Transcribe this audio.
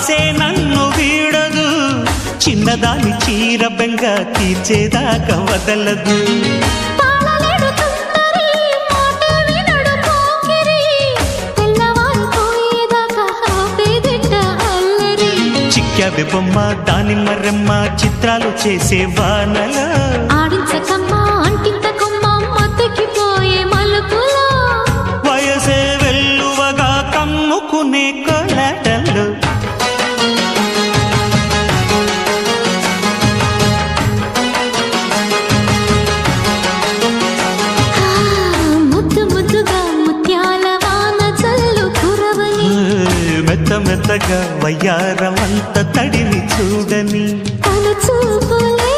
ఆసే నన్ను వీడదు, చిన్నదాని చీర బెంగ తీర్చేదాకా వదలదు. చిక్కావే బొమ్మ దానిమ్మ రెమ్మ చిత్రాలు చేసే వానలో ఆడించకమ్మా అంటింతకమ్మ మత్తకిపోయే మలుపులో వయసే వెల్లువగా కమ్ముకునే కొలటలు. ముద్దు ముద్దుగా ముత్యాల వాన చల్లు కురవని మెత్త మెత్తగా వయ్యారమంత తడిని చూడని తన చూపులే